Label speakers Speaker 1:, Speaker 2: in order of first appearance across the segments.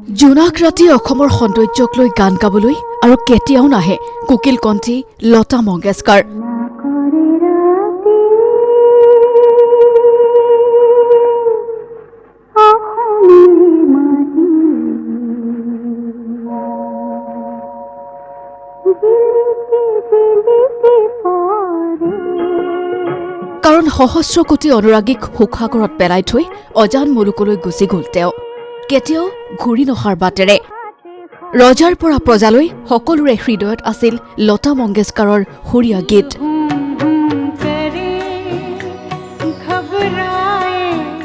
Speaker 1: জোনাক ৰাতি অসমৰ সৌন্দৰ্যক লৈ গান গাবলৈ আৰু কেতিয়াও নাহে কোকিল কণ্ঠী লতা মংগেশকাৰ। কাৰণ সহস্ৰ কোটি অনুৰাগীক সুখাগৰত পেলাই থৈ অজান মুলুকলৈ গুচি গ'ল তেওঁ, কেতিয়াও ঘূৰি নহাৰ বাটেৰে। ৰজাৰ পৰা প্ৰজালৈ সকলোৰে হৃদয়ত আছিল লতা মংগেশকাৰৰ সুৰীয়া গীত।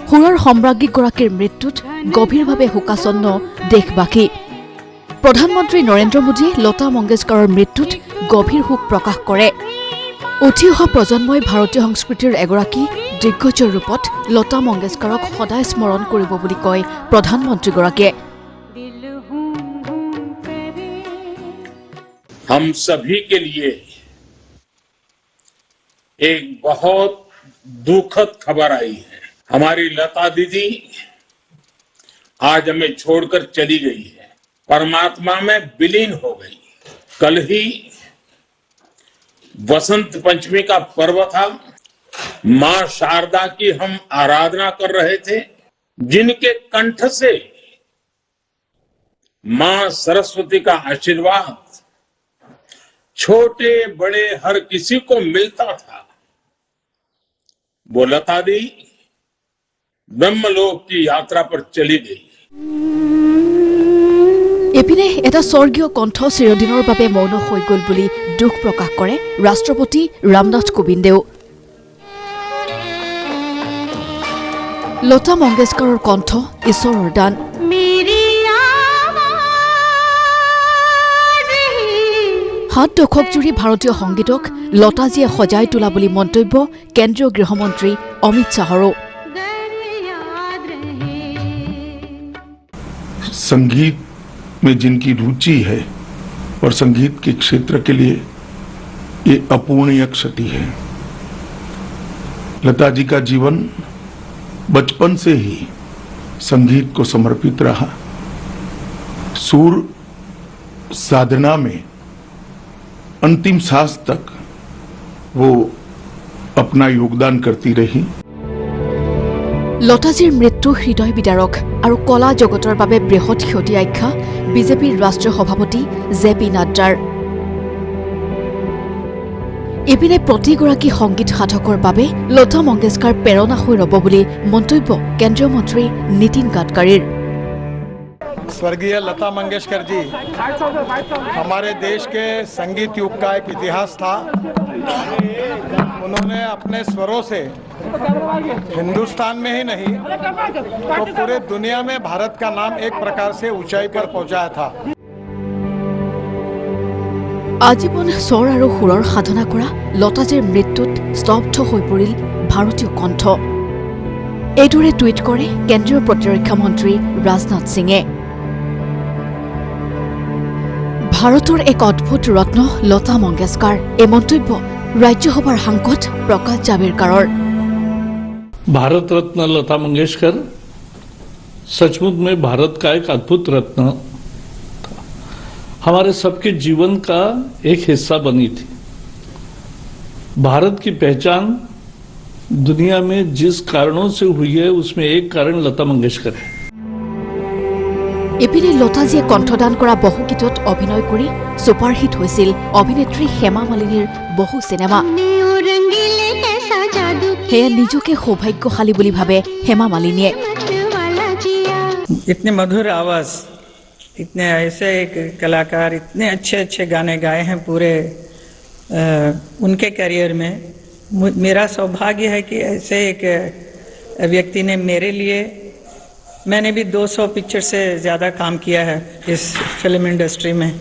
Speaker 1: সুৰৰ সম্ৰাজ্ঞীগৰাকীৰ মৃত্যুত গভীৰভাৱে শোকাচন্ন দেশবাসী। প্ৰধানমন্ত্ৰী নৰেন্দ্ৰ মোদীয়ে লতা মংগেশকাৰৰ মৃত্যুত গভীৰ শোক প্ৰকাশ কৰে। উঠি অহা প্ৰজন্মই ভাৰতীয় সংস্কৃতিৰ এগৰাকী দিগ্গজৰ ৰূপত লতা মংগেশকাৰক সদায় স্মৰণ কৰিব বুলি কয় প্ৰধানমন্ত্ৰীগৰাকীয়ে।
Speaker 2: हम सभी के लिए एक बहुत दुखद खबर आई है। हमारी लता दीदी आज हमें छोड़कर चली गई है, परमात्मा में विलीन हो गई। कल ही वसंत पंचमी का पर्व था। मां शारदा की हम आराधना कर रहे थे, जिनके कंठ से मां सरस्वती का आशीर्वाद छोटे बड़े हर किसी को मिलता था। वो लता दी ब्रह्मलोक की यात्रा पर चली गई।
Speaker 1: এপিনে এটা স্বৰ্গীয় কণ্ঠ চিৰদিনৰ বাবে মৌন হৈ গ'ল বুলি দুখ প্ৰকাশ কৰে ৰাষ্ট্ৰপতি ৰামনাথ কোবিন্দেও। লতা মংগেশকাৰৰ কণ্ঠ ঈশ্বৰৰ দান। সাত দশক জুৰি ভাৰতীয় সংগীতক লতাজীয়ে সজাই তোলা বুলি মন্তব্য কেন্দ্ৰীয় গৃহমন্ত্ৰী অমিত শ্বাহৰো।
Speaker 3: संगीत में जिनकी रुचि है और संगीत के क्षेत्र के लिए ये अपूर्णीय क्षति है। लता जी का जीवन बचपन से ही संगीत को समर्पित रहा। सुर साधना में अंतिम सांस तक वो अपना योगदान करती रही।
Speaker 1: লতাজীৰ মৃত্যু হৃদয় বিদাৰক আৰু কলা জগতৰ বাবে বৃহৎ ক্ষতি আখ্যা বিজেপিৰ ৰাষ্ট্ৰীয় সভাপতি জে.পি. নাড্ডাৰ। ইপিনে প্ৰতিগৰাকী সংগীত সাধকৰ বাবে লতা মংগেশকাৰ প্ৰেৰণা হৈ ৰব বুলি মন্তব্য কেন্দ্ৰীয় মন্ত্ৰী নীতিন গাডকাৰীৰ।
Speaker 4: स्वर्गीय लता मंगेशकर जी हमारे देश के संगीत युग का एक इतिहास था। उन्होंने अपने स्वरों से हिंदुस्तान में ही नहीं तो पूरे दुनिया में भारत का नाम एक प्रकार से ऊंचाई पर पहुंचाया था।
Speaker 1: আজীৱন স্বৰ আৰু সুৰৰ সাধনা কৰা লতাজীৰ মৃত্যুত স্তব্ধ হৈ পৰিল ভাৰতীয় কণ্ঠ। এইদৰে টুইট কৰে কেন্দ্ৰীয় প্ৰতিৰক্ষা মন্ত্ৰী ৰাজনাথ সিঙে। ভাৰতৰ এক অদ্ভুত ৰত্ন লতা মংগেশকাৰ। এই মন্তব্য ৰাজ্যসভাৰ সাংসদ প্ৰকাশ জাভেৰকাৰৰ।
Speaker 5: भारत रत्न लता मंगेशकर सचमुच में भारत का एक अद्भुत रत्न था। हमारे सबके जीवन का एक हिस्सा बनी थी। भारत की पहचान दुनिया में जिस कारणों से हुई है उसमें एक कारण लता मंगेशकर है।
Speaker 1: ইপিনে লতাজীয়ে কণ্ঠদান কৰা বহু গীতত অভিনয় কৰি ছুপাৰহিট হৈছিল অভিনেত্ৰী হেমা মালিনীৰ বহু চিনেমা। সেয়া নিজকে সৌভাগ্যশালী বুলি ভাবে হেমা মালিনীয়ে।
Speaker 6: इतने मधुर आवाज, इतने ऐसे एक कलाकार इतने अच्छे अच्छे गाने गाए हैं पूरे उनके करियर में। मेरा सौभाग्य है कि ऐसे एक व्यक्ति ने मेरे लिए, मैंने भी 200 पिक्चर से ज़्यादा काम किया है इस फिल्म इंडस्ट्री में।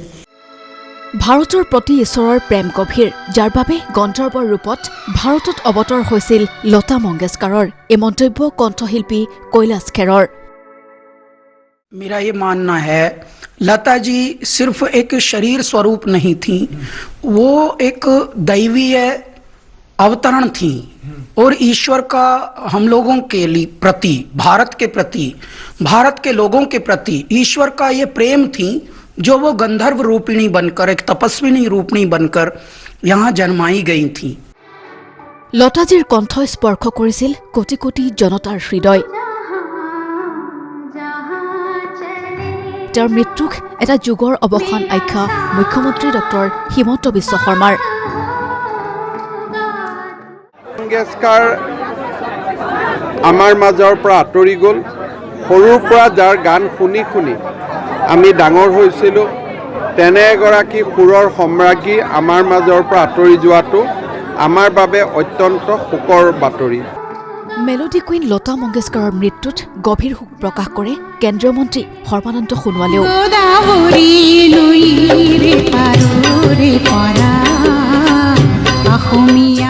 Speaker 1: ভাৰতৰ প্ৰতি ঈশ্বৰৰ প্ৰেম গভীৰ, যাৰ বাবে গন্ধৰ্বৰ ৰূপত ভাৰতত অৱতৰ হৈছিল লতা মংগেশকাৰৰ। এই মন্তব্য কণ্ঠশিল্পী কৈলাশ খেৰৰ।
Speaker 7: मेरा ये मानना है लता जी सिर्फ एक शरीर स्वरूप नहीं थी, वो एक दैवीय अवतरण थी। और ईश्वर का हम लोगों के लिए प्रति, भारत के लोगों के प्रति ईश्वर का ये प्रेम थी जो वो गंधर्व रूपिणी बनकर, एक तपस्विनी रूपिणी बनकर यहाँ जन्माई गई थी।
Speaker 1: লতাজীৰ কণ্ঠ স্পৰ্শ কৰিছিল কোটি কোটি জনতাৰ হৃদয়। তেওঁৰ মৃত্যুক এটা যুগৰ অৱসান আখ্যা মুখ্যমন্ত্ৰী ডক্টৰ হিমন্ত বিশ্ব শৰ্মাৰ।
Speaker 8: মংগেশকাৰ আমাৰ মাজৰ পৰা আঁতৰি গ'ল। সৰুৰ পৰা যাৰ গান শুনি শুনি আমি ডাঙৰ হৈছিলোঁ, তেনে এগৰাকী সুৰৰ সম্ৰাজ্ঞী আমাৰ মাজৰ পৰা আঁতৰি যোৱাটো আমাৰ বাবে অত্যন্ত শোকৰ বাতৰি।
Speaker 1: মেলোডি কুইন লতা মংগেশকাৰৰ মৃত্যুত গভীৰ শোক প্ৰকাশ কৰে কেন্দ্ৰীয় মন্ত্ৰী সৰ্বানন্দ সোণোৱালেও।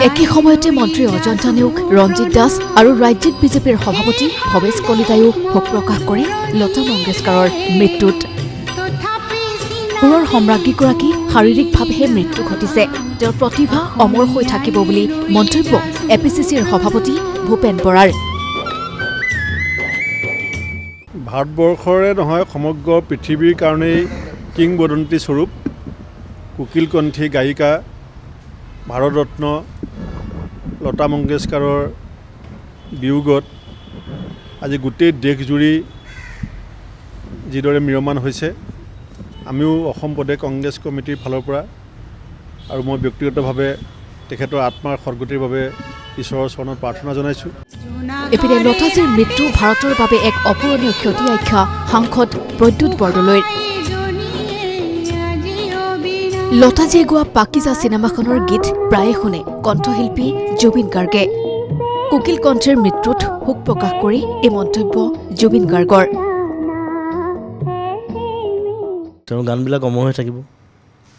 Speaker 1: একে সময়তে মন্ত্ৰী অজন্তা নেওগ, ৰঞ্জিত দাস আৰু ৰাজ্যিক বিজেপিৰ সভাপতি ভৱেশ কলিতায়ো শোক প্ৰকাশ কৰে লতা মংগেশকাৰৰ মৃত্যুত। সুৰৰ সম্ৰাজ্ঞীগৰাকী শাৰীৰিকভাৱেহে মৃত্যু ঘটিছে, তেওঁৰ প্ৰতিভা অমৰ হৈ থাকিব বুলি মন্তব্য এপিচিচিৰ সভাপতি ভূপেন বৰাৰ।
Speaker 9: ভাৰতবৰ্ষৰে নহয় সমগ্ৰ পৃথিৱীৰ কাৰণেই কিংবদন্তী স্বৰূপ কোকিলকণ্ঠী গায়িকা ভাৰতৰত্ন লতা মংগেশকাৰৰ বিয়োগত আজি গোটেই দেশজুৰি যিদৰে ম্ৰিয়মান হৈছে, আমিও অসম প্ৰদেশ কংগ্ৰেছ কমিটিৰ ফালৰ পৰা আৰু মই ব্যক্তিগতভাৱে তেখেতৰ আত্মাৰ সদ্গতিৰ বাবে ঈশ্বৰৰ চৰণত প্ৰাৰ্থনা জনাইছোঁ।
Speaker 1: এপিনে লতাজীৰ মৃত্যু ভাৰতৰ বাবে এক অপূৰণীয় ক্ষতি আখ্যা সাংসদ প্ৰদ্যুৎ বৰদলৈৰ। লতাজীয়ে গোৱা পাকিজা চিনেমাখনৰ গীত প্ৰায়ে শুনে কণ্ঠশিল্পী জুবিন গাৰ্গে। কোকিল কণ্ঠীৰ মৃত্যুত শোক প্ৰকাশ কৰি এই মন্তব্য জুবিন গাৰ্গৰ।
Speaker 10: তেওঁৰ গানবিলাক অমৰ হৈ থাকিব,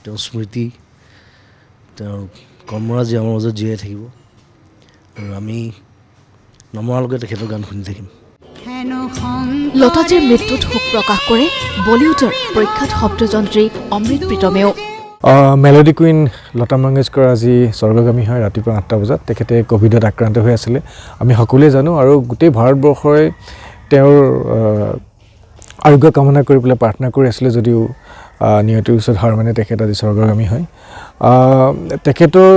Speaker 10: তেওঁৰ স্মৃতি, তেওঁৰ কৰ্মৰাজি আমাৰ মাজত জীয়াই থাকিব আৰু আমি নমৰালৈকে তেখেতৰ গান শুনি থাকিম।
Speaker 1: লতাজীৰ মৃত্যুত শোক প্ৰকাশ কৰে বলিউডৰ প্ৰখ্যাত শব্দযন্ত্ৰী অমৃত প্ৰীতমেও।
Speaker 11: মেলোডি কুইন লতা মংগেশকাৰ আজি স্বৰ্গগামী হয় ৰাতিপুৱা 8টা বজাত। তেখেতে ক'ভিডত আক্ৰান্ত হৈ আছিলে, আমি সকলোৱে জানো, আৰু গোটেই ভাৰতবৰ্ষই তেওঁৰ আৰোগ্য কামনা কৰি পেলাই প্ৰাৰ্থনা কৰি আছিলে, যদিও নিয়তিৰ ওচৰত হাৰ মানে তেখেত আজি স্বৰ্গগামী হয়। তেখেতৰ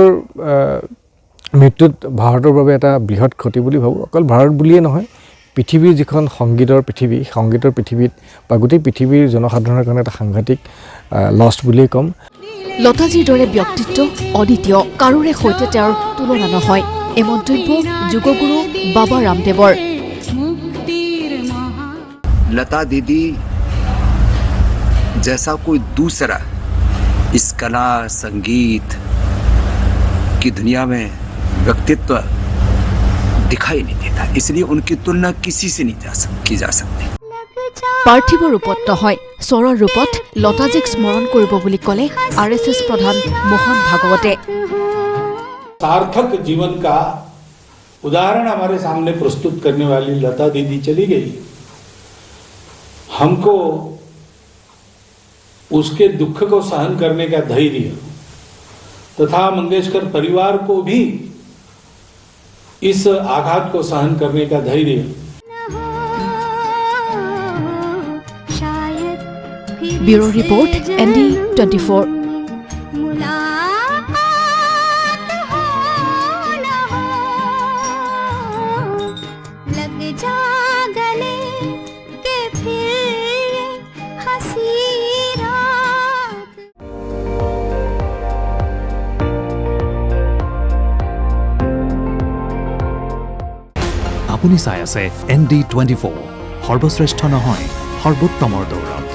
Speaker 11: মৃত্যুত ভাৰতৰ বাবে এটা বৃহৎ ক্ষতি বুলি ভাবোঁ। অকল ভাৰত বুলিয়ে নহয়, পৃথিৱীৰ যিখন সংগীতৰ পৃথিৱীত বা গোটেই পৃথিৱীৰ জনসাধাৰণৰ কাৰণে এটা সাংঘাতিক লষ্ট বুলিয়েই ক'ম।
Speaker 1: লতাজীৰ দৰে ব্যক্তিত্ব অদ্বিতীয়, কাৰোৰে সৈতে তেওঁৰ তুলনা নহয়, এই মন্তব্য যোগগুৰু বাবা ৰামদেৱৰ।
Speaker 12: लता दीदी जैसा कोई दूसरा इस कला संगीत की दुनिया में व्यक्तित्व दिखाई नहीं देता, इसलिए उनकी तुलना किसी से नहीं की जा सकती।
Speaker 1: পাৰ্থিৱ ৰূপত নহয়, স্বৰৰ ৰূপত লতাজীক স্মৰণ কৰিব বুলি ক'লে RSS প্ৰধান মোহন ভাগৱতে।
Speaker 5: सार्थक जीवन का उदाहरण हमारे सामने प्रस्तुत करने वाली लता दीदी चली गई। हमको उसके दुख को सहन करने का धैर्य तथा मंगेशकर परिवार को भी इस आघात को सहन करने का धैर्य।
Speaker 1: Bureau report ND24।
Speaker 13: আপুনি চাই আছে ND24, সৰ্বশ্ৰেষ্ঠ নহয় সৰ্বোত্তমৰ দৌৰ।